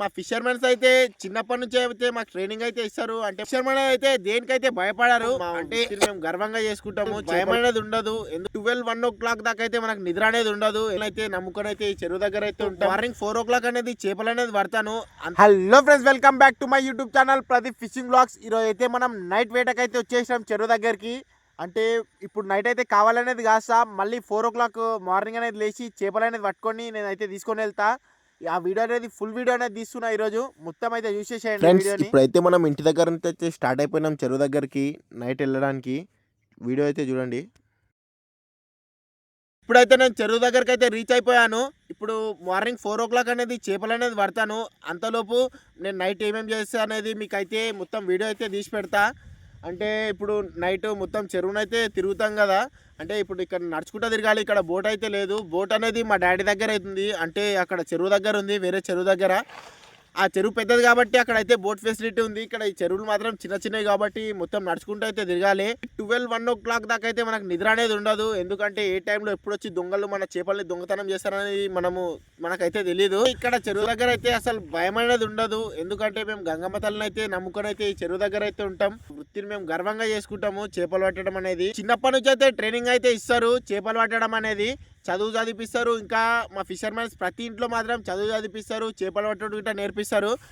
మా ఫిషర్మెన్స్ అయితే చిన్నప్పటి నుంచి అయితే మాకు ట్రైనింగ్ అయితే ఇస్తారు. అంటే ఫిషర్మెన్ అయితే దేనికైతే భయపడారు. అంటే మేము గర్వంగా చేసుకుంటాము. భయం అనేది ఉండదు. 12-1 o'clock దాకా అయితే మనకు నిద్ర అనేది ఉండదు. అయితే నమ్ముకొని అయితే ఈ చెరువు దగ్గర అయితే ఉంటాం. మార్నింగ్ 4 o'clock అనేది చేపలు అనేది పడతాను. Hello friends, welcome back to my YouTube channel Pradeep fishing blogs. ఈరోజు అయితే మనం నైట్ వేటకి అయితే వచ్చేసాం చెరువు దగ్గరికి. అంటే ఇప్పుడు నైట్ అయితే కావాలనేది కాస్త మళ్ళీ 4 o'clock మార్నింగ్ అనేది లేచి చేపలు అనేది పట్టుకొని నేనైతే తీసుకొని వెళ్తా. ఆ వీడియో అనేది ఫుల్ వీడియో అనేది తీస్తున్నా ఈరోజు. మొత్తం అయితే చూసేసేయండి వీడియోని. ఇప్పుడైతే మనం ఇంటి దగ్గర నుంచి స్టార్ట్ అయిపోయినాం చెరువు దగ్గరికి నైట్ వెళ్ళడానికి. వీడియో అయితే చూడండి. ఇప్పుడైతే నేను చెరువు దగ్గరికి అయితే రీచ్ అయిపోయాను. ఇప్పుడు మార్నింగ్ 4 o'clock అనేది చేపలు అనేది పడతాను. అంతలోపు నేను నైట్ ఏమేమి చేస్తా అనేది మీకు అయితే మొత్తం వీడియో అయితే తీసి పెడతా. అంటే ఇప్పుడు నైట్ మొత్తం చెరువునైతే తిరుగుతాం కదా. అంటే ఇప్పుడు ఇక్కడ నడుచుకుంటూ తిరగాలి. ఇక్కడ బోట్ అయితే లేదు. బోట్ అనేది మా డాడీ దగ్గర అవుతుంది. అంటే అక్కడ చెరువు దగ్గర ఉంది, వేరే చెరువు దగ్గర. ఆ చెరువు పెద్దది కాబట్టి అక్కడ అయితే బోట్ ఫెసిలిటీ ఉంది. ఇక్కడ ఈ చెరువులు మాత్రం చిన్న చిన్నవి కాబట్టి మొత్తం నడుచుకుంటూ అయితే తిరగాలి. 12-1 o'clock దాకా అయితే మనకు నిద్ర అనేది ఉండదు. ఎందుకంటే ఏ టైంలో ఎప్పుడు వచ్చి దొంగలు మన చేపల్ని దొంగతనం చేస్తారనేది మనకైతే తెలియదు. ఇక్కడ చెరువు దగ్గర అయితే అసలు భయం అనేది ఉండదు. ఎందుకంటే మేము గంగమ్మ తల్లిని అయితే నమ్ముకొని అయితే ఈ చెరువు దగ్గర అయితే ఉంటాం. వృత్తిని మేము గర్వంగా చేసుకుంటాము. చేపలు పట్టడం అనేది చిన్నప్పటి నుంచి అయితే ట్రైనింగ్ అయితే ఇస్తారు. చేపలు పట్టడం అనేది చదువు చదివిస్తారు. ఇంకా మా ఫిషర్మెన్స్ ప్రతి ఇంట్లో మాత్రం చదువు చదివిస్తారు, చేపలు పట్టడం ఇట్లా నేర్పిస్తారు.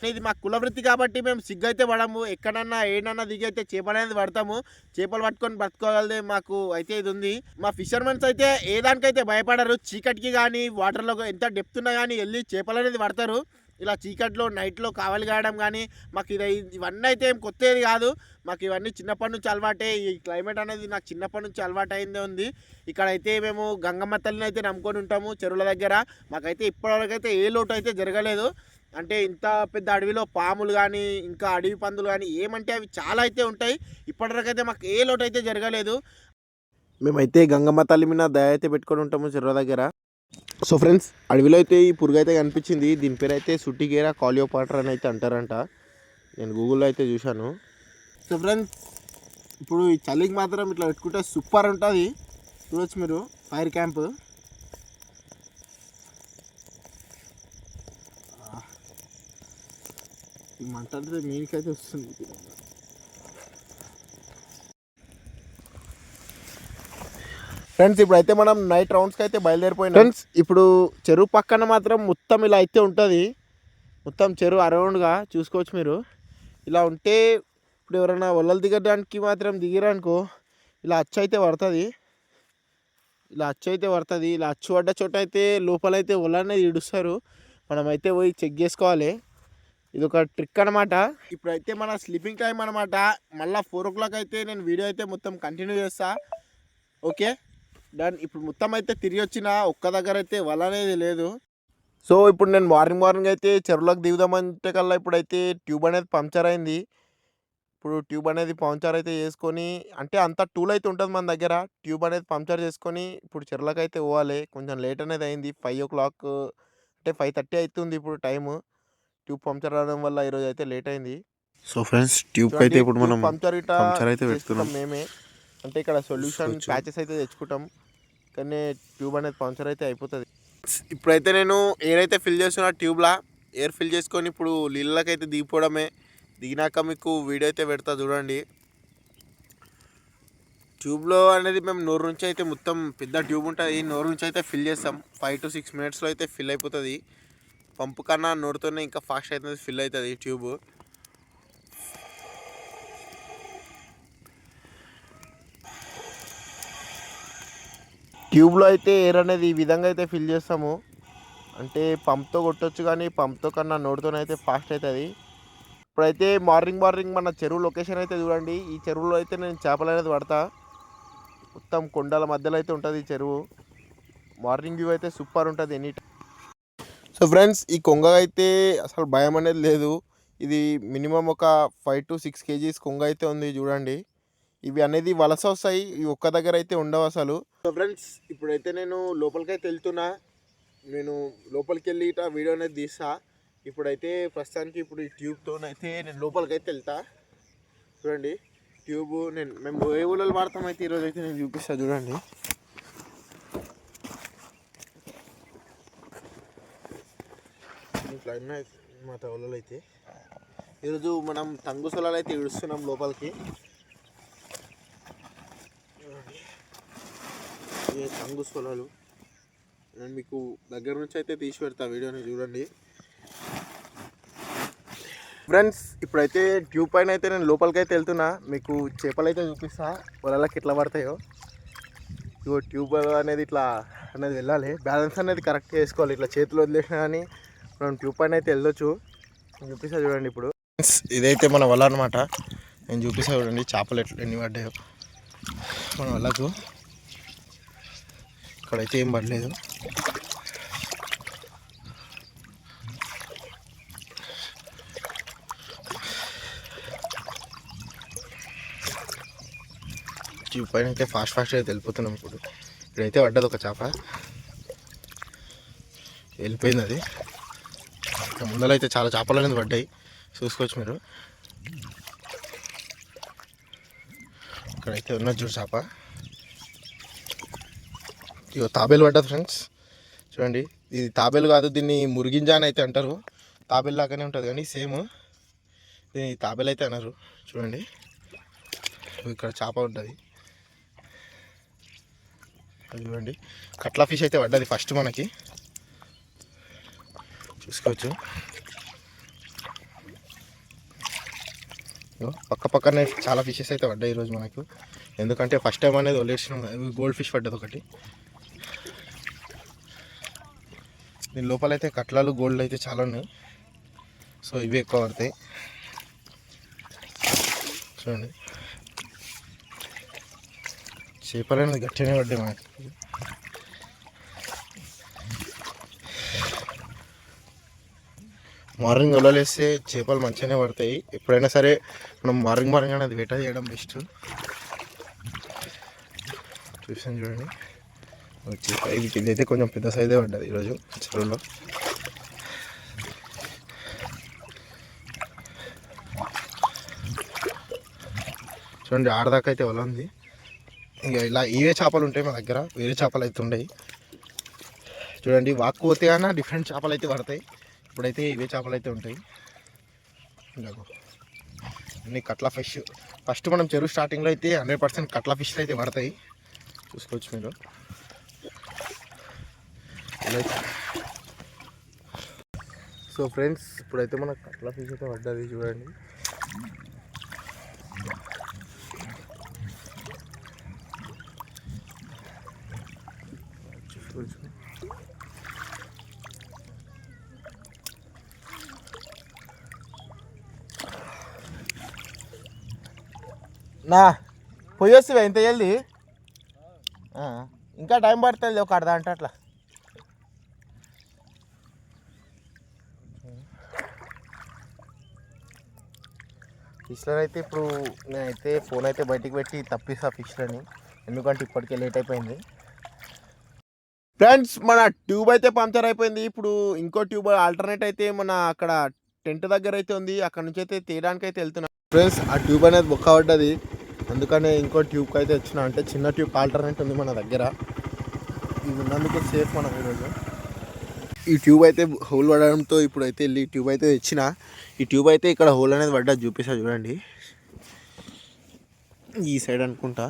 ఇది మా కుల వృత్తి కాబట్టి మేము సిగ్గు అయితే పడము. ఎక్కడన్నా ఏడన్నా దిగి అయితే చేపలు అనేది పడతాము. చేపలు పట్టుకొని బతుకోగలదే మాకు అయితే ఇది ఉంది. మా ఫిషర్మెన్స్ అయితే ఏ దానికైతే భయపడరు. చీకటికి కానీ వాటర్లో ఎంత డెప్త్ ఉన్నా కానీ వెళ్ళి చేపలు అనేది పడతారు. ఇలా చీకట్లో నైట్లో కావాలి కాయడం కానీ మాకు ఇవన్నీ అయితే ఏం కొత్తది కాదు. మాకు ఇవన్నీ చిన్నప్పటి నుంచి అలవాటే. ఈ క్లైమేట్ అనేది నాకు చిన్నప్పటి నుంచి అలవాటు అయిందే ఉంది. ఇక్కడైతే మేము గంగమ్మ తల్లిని అయితే నమ్ముకొని ఉంటాము చెరువుల దగ్గర. మాకైతే ఇప్పటివరకు అయితే ఏ లోటు అయితే జరగలేదు. అంటే ఇంత పెద్ద అడవిలో పాములు కానీ ఇంకా అడవి పందులు కానీ ఏమంటే అవి చాలా అయితే ఉంటాయి. ఇప్పటివరకు అయితే మాకు ఏ లోటు అయితే జరగలేదు. మేమైతే గంగమ్మ తల్లి మీద దయ అయితే పెట్టుకొని ఉంటాము చెరువు దగ్గర. సో ఫ్రెండ్స్, అడవిలో అయితే ఈ పురుగు అయితే కనిపించింది. దీని పేరు అయితే సుట్టిగేరా కాలియోపాటర్ అని అయితే అంటారంట. నేను గూగుల్లో అయితే చూశాను. సో ఫ్రెండ్స్, ఇప్పుడు ఈ చలికి మాత్రం ఇట్లా పెట్టుకుంటే సూపర్ ఉంటుంది. చూడొచ్చు మీరు ఫైర్ క్యాంప్. ఈ మంట అంటే మీనికైతే వస్తుంది. ఫ్రెండ్స్, ఇప్పుడైతే మనం నైట్ రౌండ్స్కి అయితే బయలుదేరిపోయినాం. ఫ్రెండ్స్, ఇప్పుడు చెరువు పక్కన మాత్రం మొత్తం ఇలా అయితే ఉంటుంది. మొత్తం చెరువు అరౌండ్గా చూసుకోవచ్చు మీరు. ఇలా ఉంటే ఇప్పుడు ఎవరైనా వలలు దిగడానికి మాత్రం దిగిరనుకో ఇలా అచ్చు అయితే పడుతుంది. ఇలా అచ్చు పడ్డ చోట అయితే లోపలైతే వలనే ఇడుస్తారు. మనమైతే పోయి చెక్ చేసుకోవాలి. ఇది ఒక ట్రిక్ అనమాట. ఇప్పుడైతే మన స్లీపింగ్ టైం అనమాట. మళ్ళీ 4 o'clock అయితే నేను వీడియో అయితే మొత్తం కంటిన్యూ చేస్తా. Okay done. ఇప్పుడు మొత్తం అయితే తిరిగి వచ్చిన ఒక్క దగ్గర అయితే వల అనేది లేదు. సో ఇప్పుడు నేను మార్నింగ్ అయితే చెరువులోకి దిగుదామంటే కల్లా ఇప్పుడైతే ట్యూబ్ అనేది పంక్చర్ అయింది. ఇప్పుడు ట్యూబ్ అనేది పంక్చర్ అయితే చేసుకొని, అంటే అంత టూల్ అయితే ఉంటుంది మన దగ్గర. ట్యూబ్ అనేది పంక్చర్ చేసుకొని ఇప్పుడు చెరువులోకి అయితే పోవాలి. కొంచెం లేట్ అనేది అయింది. 5 o'clock అంటే 5:30 అవుతుంది ఇప్పుడు టైము. ట్యూబ్ పంక్చర్ అవడం వల్ల ఈరోజు అయితే లేట్ అయింది. సో ఫ్రెండ్స్, ట్యూబ్ అయితే ఇప్పుడు మనం పంక్చర్ అయితే పెట్టుకున్నాం మేమే. అంటే ఇక్కడ సొల్యూషన్ ప్యాచెస్ అయితే తెచ్చుకుంటాం, కానీ ట్యూబ్ అనేది పంక్చర్ అయితే అయిపోతుంది. ఇప్పుడైతే నేను ఎయిర్ అయితే ఫిల్ చేస్తున్నా. ట్యూబ్లా ఎయిర్ ఫిల్ చేసుకొని ఇప్పుడు నీళ్ళకి అయితే దిగిపోవడమే. దిగినాక మీకు వీడియో అయితే పెడతా చూడండి. ట్యూబ్లో అనేది మేము నోరు నుంచి అయితే మొత్తం పెద్ద ట్యూబ్ ఉంటుంది. నోరు నుంచి అయితే ఫిల్ చేస్తాం. 5 to 6 minutesలో అయితే ఫిల్ అయిపోతుంది. పంపు కన్నా నోరుతోనే ఇంకా ఫాస్ట్ అయితే ఫిల్ అవుతుంది ట్యూబ్. ట్యూబ్లో అయితే ఎయిర్ అనేది ఈ విధంగా అయితే ఫిల్ చేస్తాము. అంటే పంప్తో కొట్టొచ్చు, కానీ పంప్తో కన్నా నోటితోనైతే ఫాస్ట్ అవుతుంది. ఇప్పుడైతే మార్నింగ్ మన చెరువు లొకేషన్ అయితే చూడండి. ఈ చెరువులో అయితే నేను చేపలు అనేది పడతా. మొత్తం కొండల మధ్యలో అయితే ఉంటుంది ఈ చెరువు. మార్నింగ్ వ్యూ అయితే సూపర్ ఉంటుంది ఎనీ టైం. సో ఫ్రెండ్స్, ఈ కొంగ అయితే అసలు భయం అనేది లేదు. ఇది మినిమం ఒక 5 to 6 kgs కొంగ అయితే ఉంది చూడండి. ఇవి అనేది వలస వస్తాయి, ఇవి ఒక్క దగ్గర అయితే ఉండవు అసలు. సో ఫ్రెండ్స్, ఇప్పుడైతే నేను లోపలికి అయితే వెళ్తున్నా. నేను లోపలికి వెళ్ళి ఇట్లా వీడియో అనేది తీస్తా. ఇప్పుడైతే ప్రస్తుతానికి ఇప్పుడు ఈ ట్యూబ్తోనైతే నేను లోపలికి అయితే వెళ్తా. చూడండి ట్యూబ్ మేము ఏ ఊళ్ళో వాడతామైతే ఈరోజు అయితే నేను చూపిస్తా చూడండి. ఇట్లా మా తవలలో అయితే ఈరోజు మనం టంగు సొలాలు అయితే ఇడుస్తున్నాం లోపలికి. ఇవే టంగు సొలాలు. నేను మీకు దగ్గర నుంచి అయితే తీసి పెడతా, వీడియోని చూడండి ఫ్రెండ్స్. ఇప్పుడైతే ట్యూబ్ పైన అయితే నేను లోపలికి అయితే వెళ్తున్నా, మీకు చేపలు అయితే చూపిస్తా వలలకి ఎట్లా పడతాయో. ఇగో ట్యూబ్ అనేది ఇట్లా అనేది వెళ్ళాలి, బ్యాలెన్స్ అనేది కరెక్ట్గా వేసుకోవాలి. ఇట్లా చేతులు వదిలేసినా కానీ మనం ట్యూబ్ పైన అయితే వెళ్ళొచ్చు. నేను చూపిస్తా చూడండి. ఇప్పుడు ఇదైతే మన వల అనమాట. నేను చూపిస్తా చూడండి చేపలు ఎన్ని పడ్డాయో మన వలకు. ఇక్కడైతే ఏం పడలేదు. ట్యూబ్ పైన అయితే ఫాస్ట్గా అయితే వెళ్ళిపోతున్నాం. ఇప్పుడైతే పడ్డది ఒక చేప, వెళ్ళిపోయింది అది. ముందర అయితే చాలా చేపలు అనేది పడ్డాయి, చూసుకోవచ్చు మీరు. ఇక్కడైతే ఉన్నది చూడు చేప. ఇగో తాబేలు పడ్డది ఫ్రెండ్స్, చూడండి. ఇది తాబేలు కాదు, దీన్ని మురిగింజ అని అయితే అంటారు. తాబేలు లాగానే ఉంటుంది కానీ సేమ్. దీన్ని తాబేలు అయితే అన్నారు. చూడండి ఇక్కడ చేప ఉంటుంది, చూడండి. కట్లా ఫిష్ అయితే పడ్డది ఫస్ట్ మనకి, చూసుకోవచ్చు. పక్క పక్కనే చాలా ఫిషెస్ అయితే పడ్డాయి ఈరోజు మనకు. ఎందుకంటే ఫస్ట్ టైం అనేది వదిలేసినాం. గోల్డ్ ఫిష్ పడ్డది ఒకటి. దీని లోపల అయితే కట్లాలు గోల్డ్ అయితే చాలా ఉన్నాయి, సో ఇవి ఎక్కువ పడతాయి. చూడండి చేపలు అనేది గట్టిగానే పడ్డాయి మనకి. మార్నింగ్ వలలేస్తే చేపలు మంచిగానే పడతాయి. ఎప్పుడైనా సరే మనం మార్నింగ్ అనేది వేట చేయడం బెస్ట్. చూసాను చూడండి, ఇదైతే కొంచెం పెద్ద సైజే పడ్డది ఈరోజు చెరువులో. చూడండి ఆడదాకా అయితే వల ఉంది. ఇంకా ఇలా ఇవే చేపలు ఉంటాయి మా దగ్గర, వేరే చేపలు అయితే ఉండవు. చూడండి వాక్కు అన్నా డిఫరెంట్ చేపలు అయితే పడతాయి. ఇప్పుడైతే ఇవే చేపలు అయితే ఉంటాయి. అన్ని కట్లా ఫిష్. ఫస్ట్ మనం చెరువు స్టార్టింగ్లో అయితే 100% కట్లా ఫిష్లు అయితే పడతాయి, చూసుకోవచ్చు మీరు. సో ఫ్రెండ్స్ ఇప్పుడైతే మనకు కట్లా ఫిష్ అయితే పడ్డది చూడండి. చూసుకోవచ్చు. నా పోయొస్తావా ఇంత జల్దీ? ఇంకా టైం పడుతుంది ఒక అర్ధ గంట అట్లా. ఫిష్లను అయితే ఇప్పుడు నేనైతే ఫోన్ అయితే బయటికి పెట్టి తప్పిస్తా ఫిష్లని, ఎందుకంటే ఇప్పటికే లేట్ అయిపోయింది. ఫ్రెండ్స్ మన ట్యూబ్ అయితే పంక్చర్ అయిపోయింది. ఇప్పుడు ఇంకో ట్యూబ్ ఆల్టర్నేట్ అయితే మన అక్కడ టెంట్ దగ్గర అయితే ఉంది, అక్కడ నుంచి అయితే తీయడానికి అయితే వెళ్తున్నాం. ఫ్రెండ్స్ ఆ ట్యూబ్ అనేది బొక్క పడ్డది, అందుకనే ఇంకో ట్యూబ్కి అయితే వచ్చిన. అంటే చిన్న ట్యూబ్ ఆల్టర్నేట్ ఉంది మన దగ్గర, ఇది ఉన్నందుకు సేఫ్ మనం ఈరోజు. ఈ ట్యూబ్ అయితే హోల్ పడడంతో ఇప్పుడైతే వెళ్ళి ట్యూబ్ అయితే తెచ్చిన. ఈ ట్యూబ్ అయితే ఇక్కడ హోల్ అనేది పడ్డది, చూపిస్తా చూడండి. ఈ సైడ్ అనుకుంటా,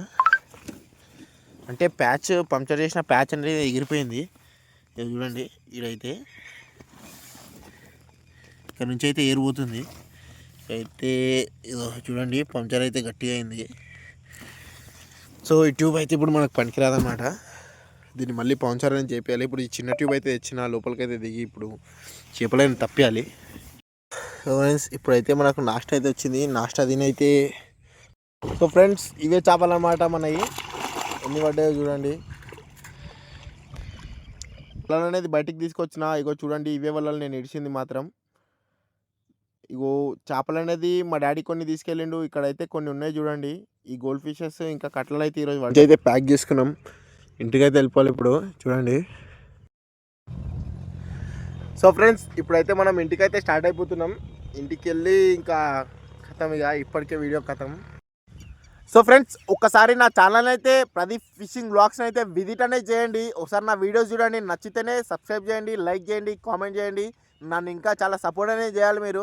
అంటే ప్యాచ్ పంక్చర్ చేసిన ప్యాచ్ అనేది ఎగిరిపోయింది. ఇది చూడండి, ఈడైతే ఇక్కడ నుంచి అయితే ఏరిపోతుంది. అయితే ఇదో చూడండి పంక్చర్ అయితే గట్టిగా అయింది. సో ఈ ట్యూబ్ అయితే ఇప్పుడు మనకు పనికిరాదన్నమాట, దీన్ని మళ్ళీ పంక్చర్ అనేది చేయాలి. ఇప్పుడు ఈ చిన్న ట్యూబ్ అయితే తెచ్చిన లోపలికైతే దిగి ఇప్పుడు చేపలైనా తప్పియాలి. సో ఫ్రెండ్స్ ఇప్పుడైతే మనకు నాస్ట్ అయితే వచ్చింది, నాస్ట్ తినైతే. సో ఫ్రెండ్స్ ఇవే చేపలు అన్నమాట మనవి, ఎన్ని పడ్డాయో చూడండి. వలలు అనేది బయటికి తీసుకొచ్చిన. ఇగో చూడండి ఇవే వలలు నేను ఇడిచింది మాత్రం. ఇగో చేపలు అనేది మా డాడీ కొన్ని తీసుకెళ్ళిండు, ఇక్కడైతే కొన్ని ఉన్నాయి చూడండి. ఈ గోల్డ్ ఫిషెస్ ఇంకా కట్లలు అయితే ఈరోజు అయితే ప్యాక్ చేసుకున్నాం, ఇంటికైతే వెళ్ళిపోవాలి ఇప్పుడు. చూడండి సో ఫ్రెండ్స్ ఇప్పుడైతే మనం ఇంటికైతే స్టార్ట్ అయిపోతున్నాం. ఇంటికి వెళ్ళి ఇంకా ఖతం, ఇక ఇప్పటికే వీడియో ఖతం. సో ఫ్రెండ్స్ ఒక్కసారి నా ఛానల్ అయితే ప్రదీప్ ఫిషింగ్ బ్లాగ్స్ని అయితే విజిట్ అనేది చేయండి. ఒకసారి నా వీడియోస్ చూడండి, నచ్చితేనే సబ్స్క్రైబ్ చేయండి, లైక్ చేయండి, కామెంట్ చేయండి. నన్ను ఇంకా చాలా సపోర్ట్ అనేది చేయాలి మీరు.